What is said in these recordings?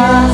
One.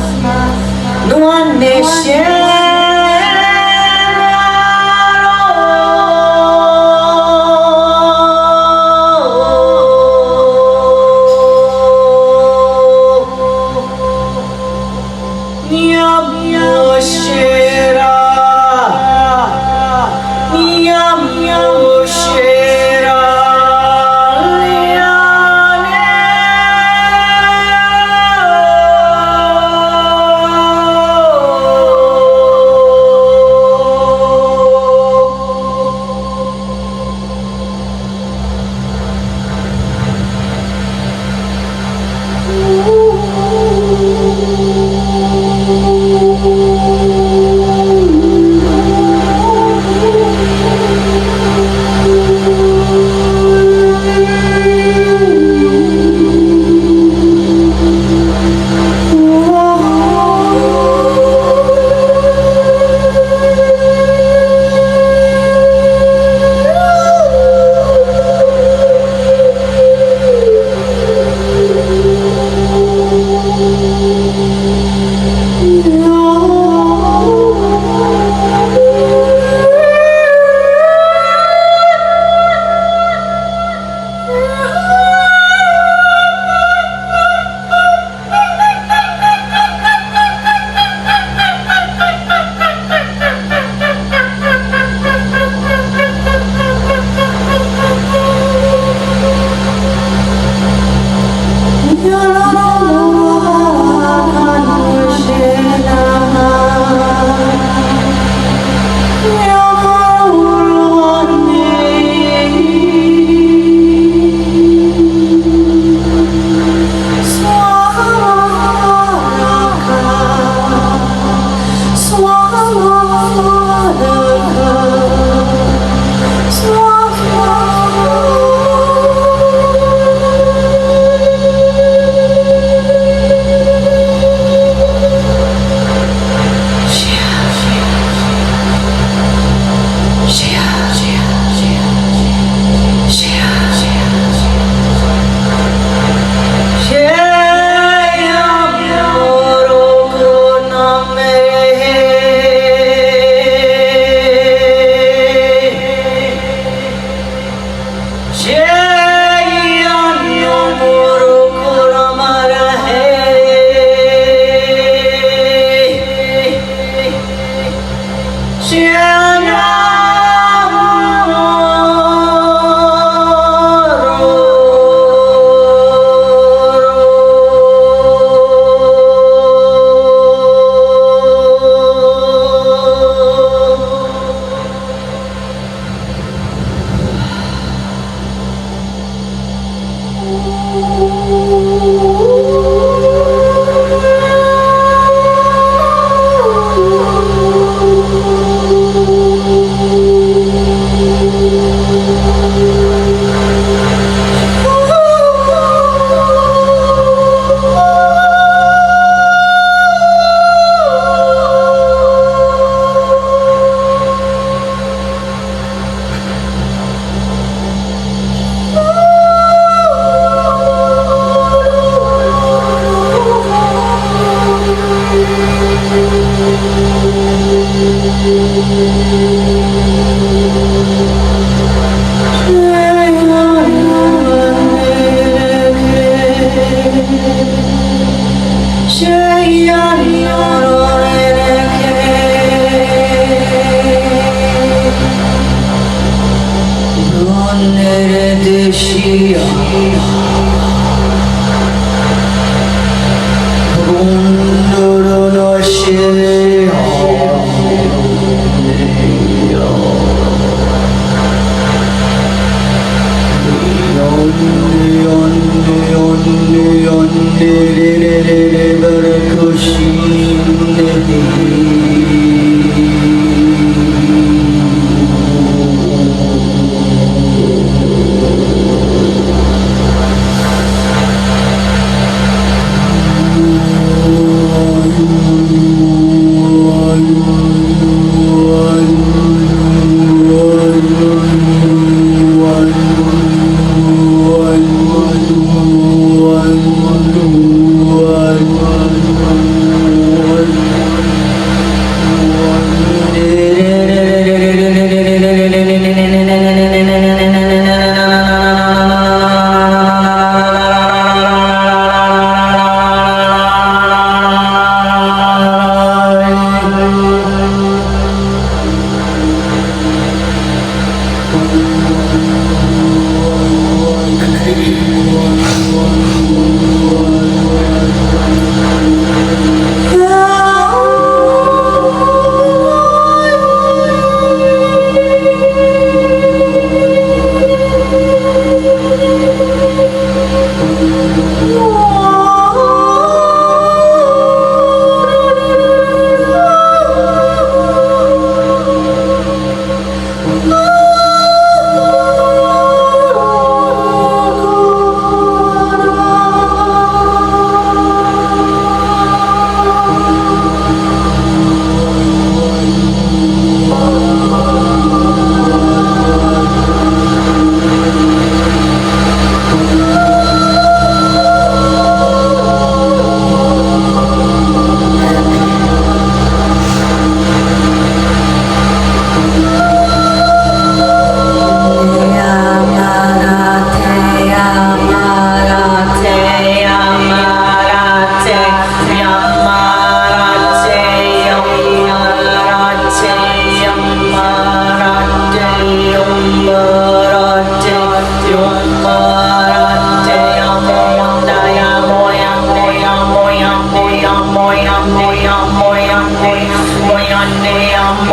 เ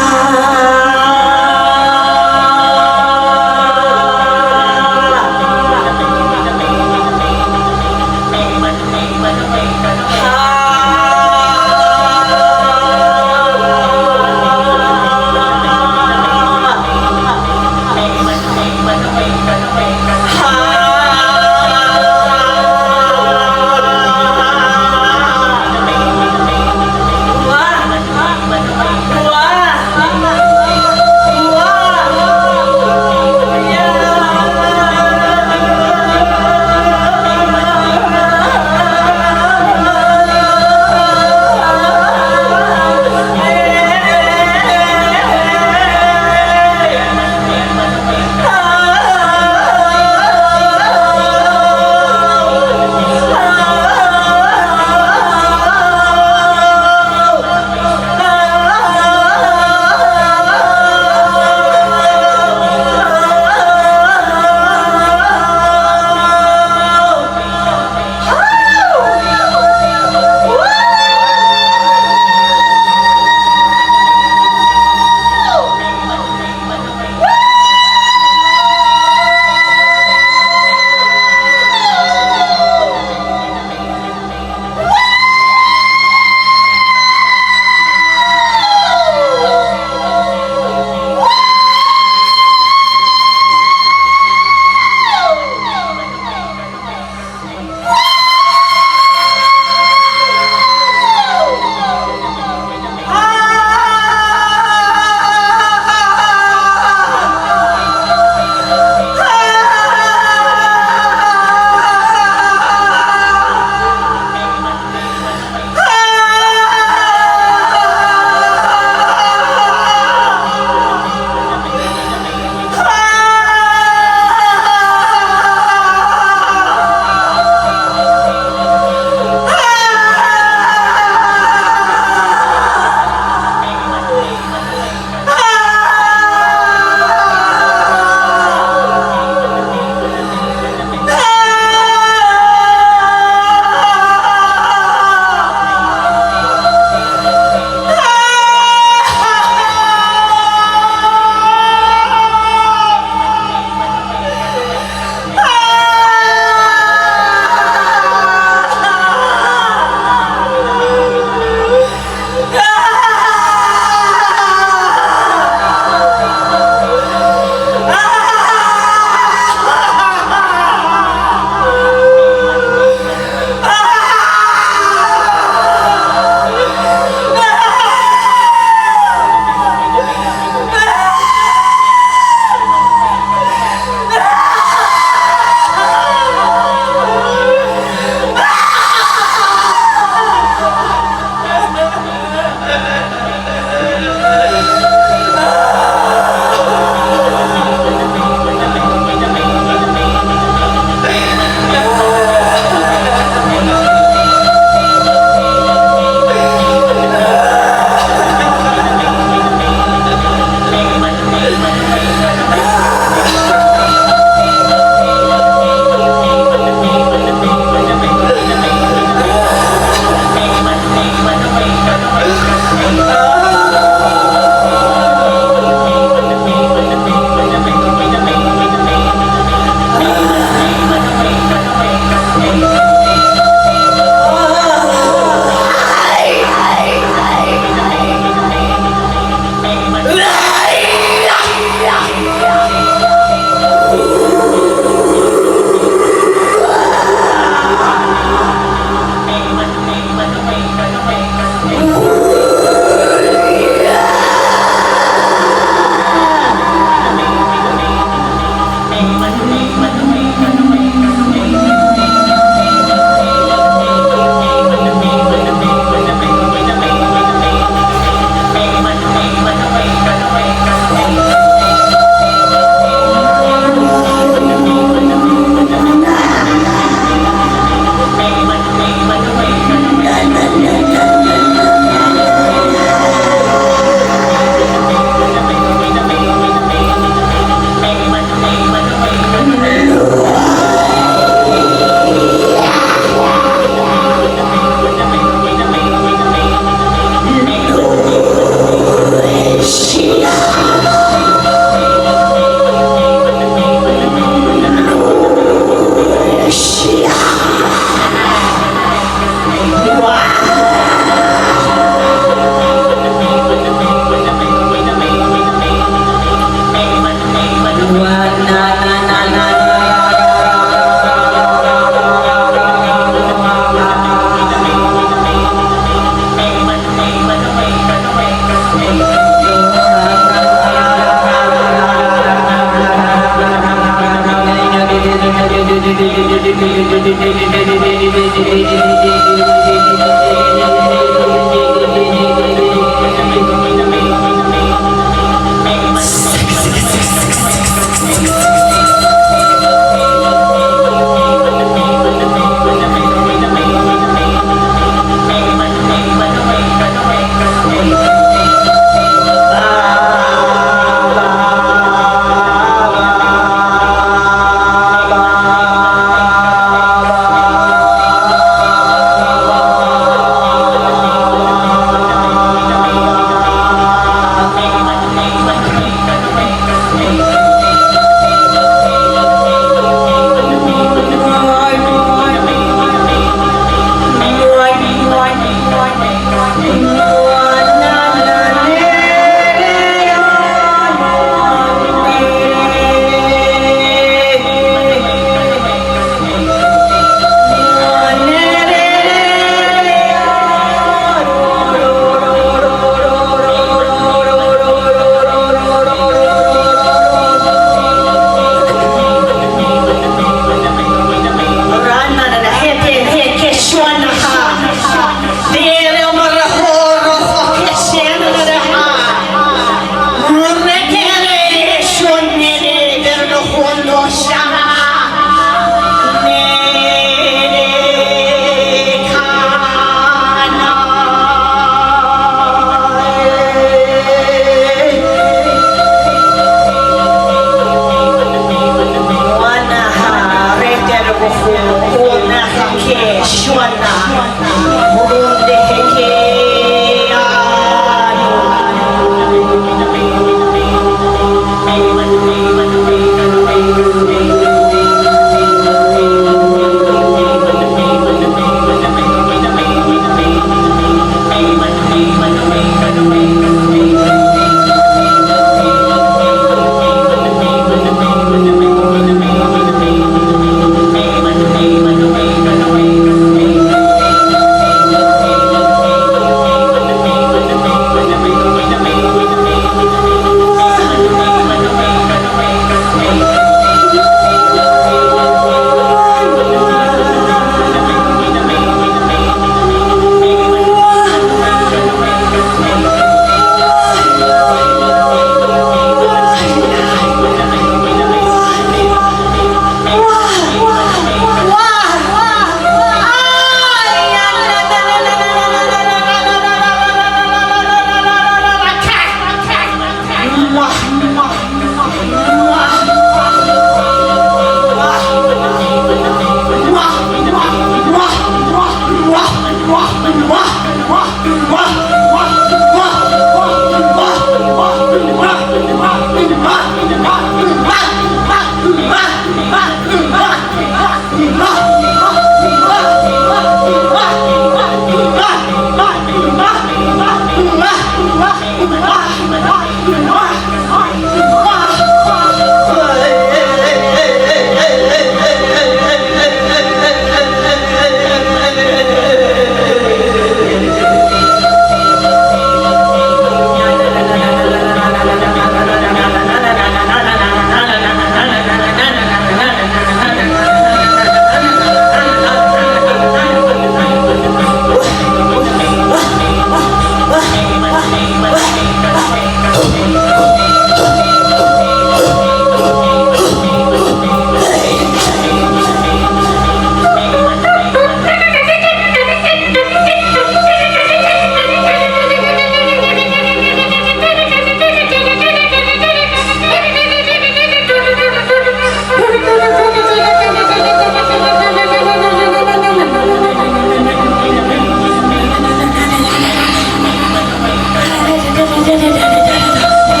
เ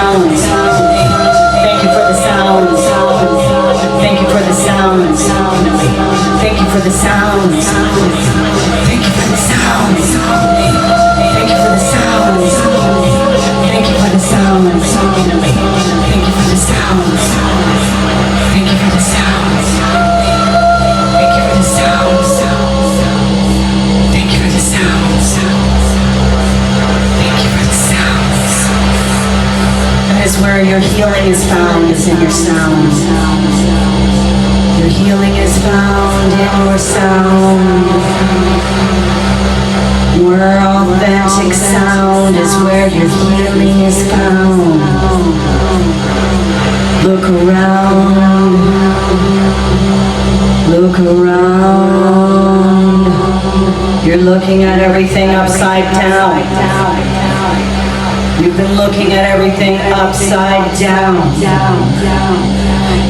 sounds. Thank you for the sounds. Thank you for the sounds. Thank you for the sounds. Thank you for the sounds. Thank you for the sounds. Thank you for the sounds. Thank you for the sounds. Thank you for the sounds. Thank you for the sounds. Thank you for the sounds. Thank you for the sounds. That is where your healing is found, is in your sound. Your healing is found in your sound. Where authentic sound is where your healing is found. Look around. Look around. You're looking at everything upside down. You've been looking at everything upside down.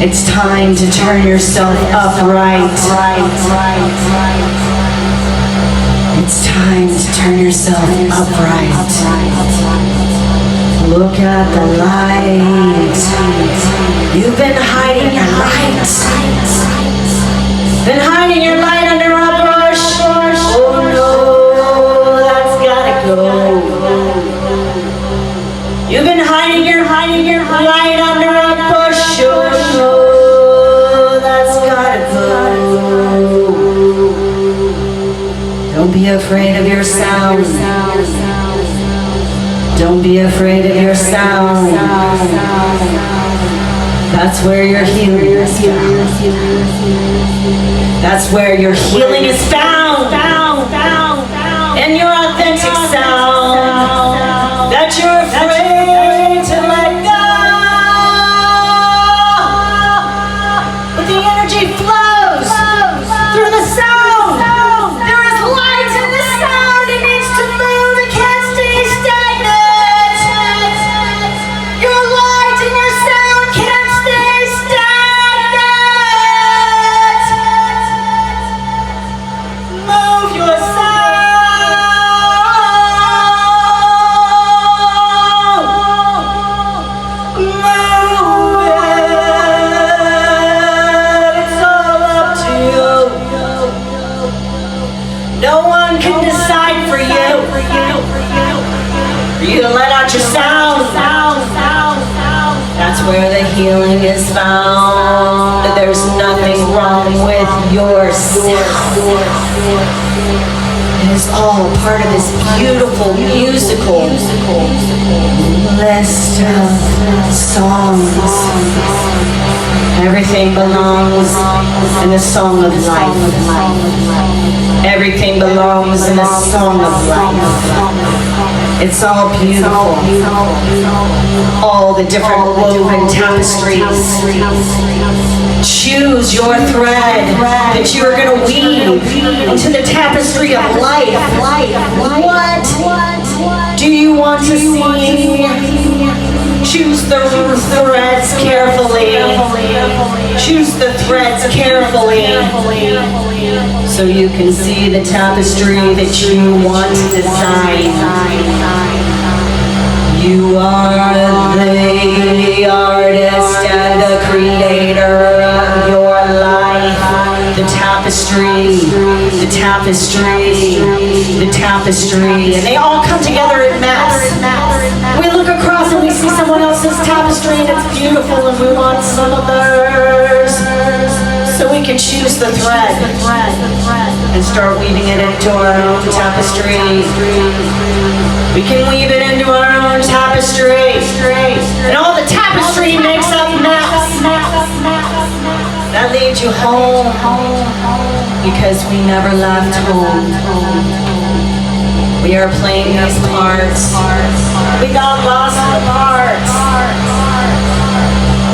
It's time to turn yourself upright. It's time to turn yourself upright. Look at the light. You've been hiding your light. Been hiding your light under a bush. Oh no, that's gotta go. You've been hiding your light under a bush. Oh no, that's gotta go. Don't be afraid of your sound. Don't be afraid of your sound. That's where your healing is found. That's where your healing is found. And your authentic sound. That you're afraid to let go. But the energy flows through the sound. There is light in the sound. It needs to move. It can't stay stagnant. Your light and your sound can't stay stagnant. Move your sound. No one can decide for you. For you to let out your sound. That's where the healing is found. There's nothing wrong with your sound. It is all part of this beautiful musical list of songs. Everything belongs in the song of life. Everything belongs in the song of life. It's all beautiful. All the different woven tapestries. Choose your thread that you are going to weave into the tapestry of life. What do you want to see? Choose the threads carefully. Choose the threads carefully so you can see the tapestry that you want to design. You are the artist and the creator of your life. The tapestry, the tapestry, the tapestry, and they all come together in mass. We look across and we see someone else's tapestry and it's beautiful and we want some of theirs. So we can choose the thread and start weaving it into our own tapestry. We can weave it into our own tapestry. And all the tapestry makes up mass. That leads you home because we never left home. We are playing these parts. We got lost in the parts.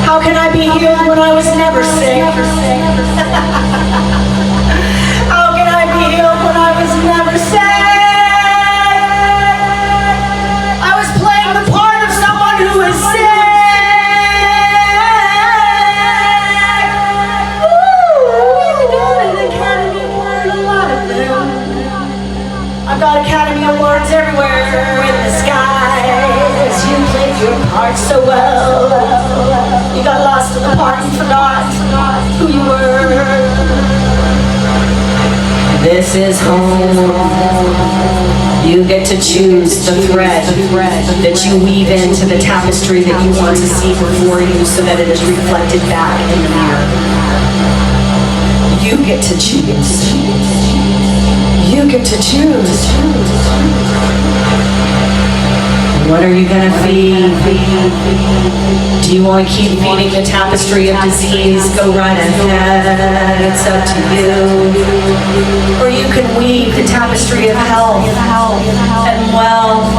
How can I be healed when I was never sick? How can I be healed when I was never sick? I was playing the part of someone who is sick. I've got Academy Awards everywhere in the skies. You played your part so well. This is home. You get to choose the thread that you weave into the tapestry that you want to see before you so that it is reflected back in the mirror. You get to choose. You get to choose. What are you gonna feed? Do you want to keep feeding the tapestry of disease? Go right ahead, it's up to you. Or you can weave the tapestry of health and wealth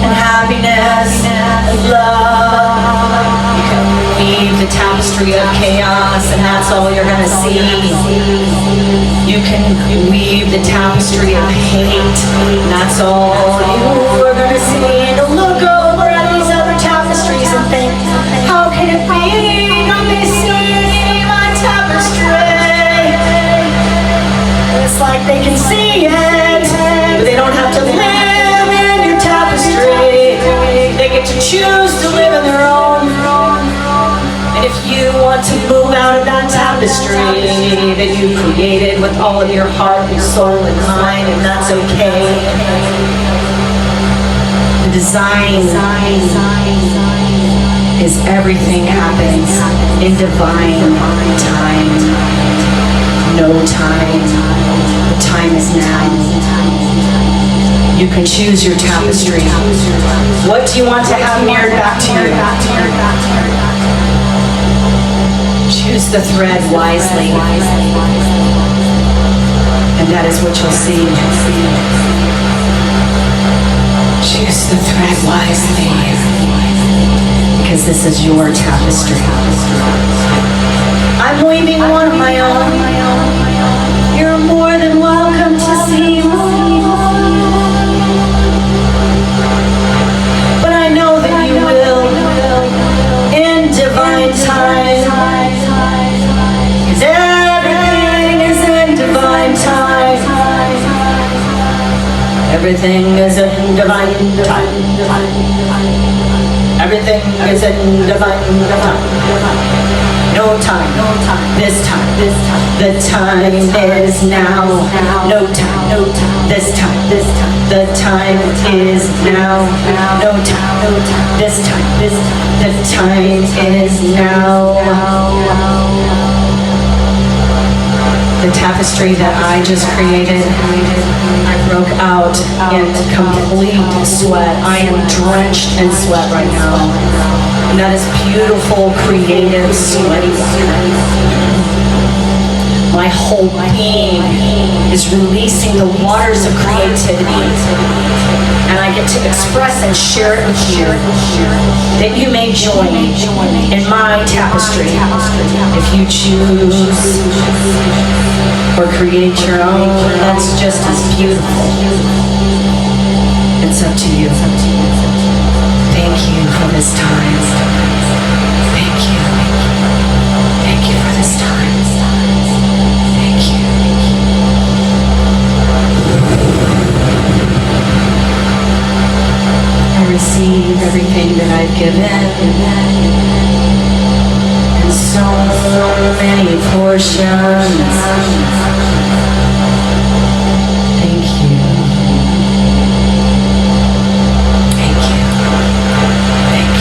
and happiness and love. You can weave the tapestry of chaos and that's all you're gonna see. You can weave the tapestry of hate and that's all you are gonna see. Look over at these other tapestries and think, how can it be? Don't they see my tapestry? It's like they can see it, but they don't have to live in your tapestry. They get to choose to live in their own. And if you want to move out of that tapestry that you created with all of your heart and soul and mind, and that's okay. Design is everything happens in divine time. No time. The time is now. You can choose your tapestry. What do you want to have mirrored back to you? Choose the thread wisely. And that is what you'll see. Choose the thread wisely, because this is your tapestry. I'm weaving one of my own. You're more than welcome to see more. But I know that you will in divine time. Because everything is in divine time. Everything is in divine time. Everything is in divine time. No time. This time. The time is now. No time. This time. The time is now. No time. This time. The time is now. The tapestry that I just created, I broke out in complete sweat. I am drenched in sweat right now. And that is beautiful, creative, sweaty water. My whole being is releasing the waters of creativity. And I get to express and share it with you, that you may join in my tapestry if you choose, or create your own. That's just as beautiful. It's up to you. Thank you for this time. Thank you. Thank you for this time. Thank you. I receive everything that I've given, and so many portions. Thank you. Thank you. Thank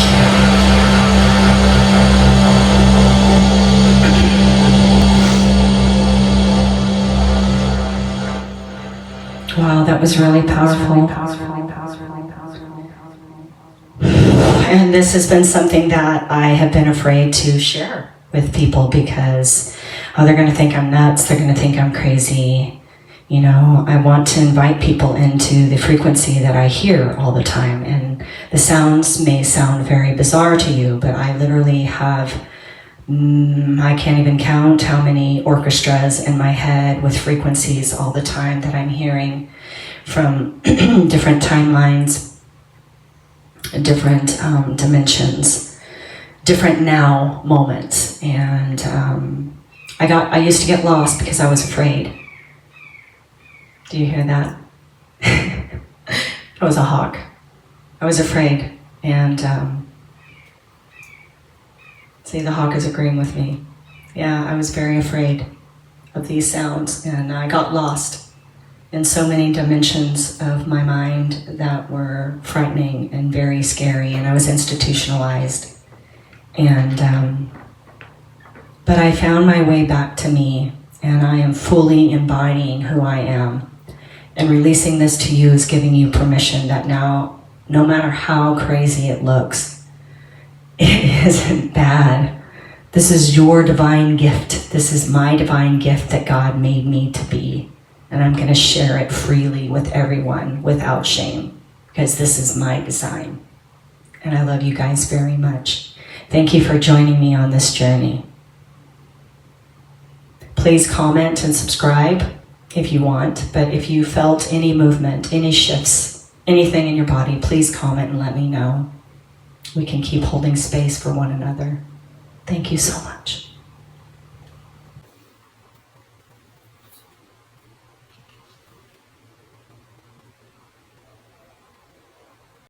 you. Wow, that was really powerful. And this has been something that I have been afraid to share with people because they're going to think I'm nuts, they're going to think I'm crazy. You know, I want to invite people into the frequency that I hear all the time. And the sounds may sound very bizarre to you, but I literally have, I can't even count how many orchestras in my head with frequencies all the time that I'm hearing from different timelines, different dimensions, different now moments. And I used to get lost because I was afraid. Do you hear that? I was a hawk. I was afraid. And see, the hawk is agreeing with me. Yeah, I was very afraid of these sounds, and I got lost. in so many dimensions of my mind that were frightening and very scary, and I was institutionalized. And but I found my way back to me, and I am fully embodying who I am. And releasing this to you is giving you permission that now, no matter how crazy it looks, it isn't bad. This is your divine gift. This is my divine gift that God made me to be. And I'm going to share it freely with everyone without shame, because this is my design. And I love you guys very much. Thank you for joining me on this journey. Please comment and subscribe if you want, but if you felt any movement, any shifts, anything in your body, please comment and let me know. We can keep holding space for one another. Thank you so much.